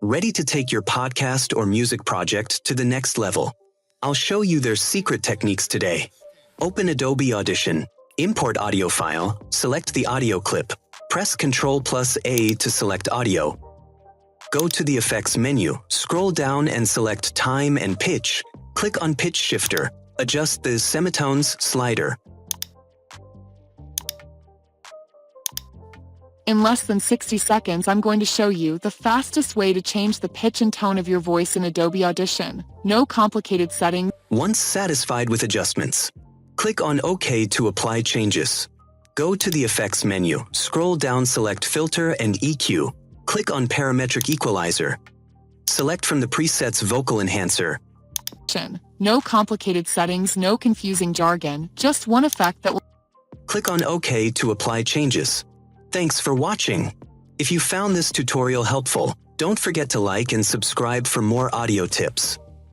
ready to take your podcast or music project to the next level. I'll show you their secret techniques today. Open Adobe Audition, import audio file, select the audio clip, press Ctrl A to select audio. Go to the Effects menu, scroll down and select Time and Pitch. Click on Pitch Shifter, adjust the Semitones slider. In less than 60 seconds, I'm going to show you the fastest way to change the pitch and tone of your voice in Adobe Audition. No complicated settings. Once satisfied with adjustments, click on OK to apply changes. Go to the Effects menu, scroll down, select Filter and EQ. Click on Parametric Equalizer. Select from the presets Vocal Enhancer. No complicated settings, no confusing jargon, just one effect that will... Click on OK to apply changes. Thanks for watching. If you found this tutorial helpful, don't forget to like and subscribe for more audio tips.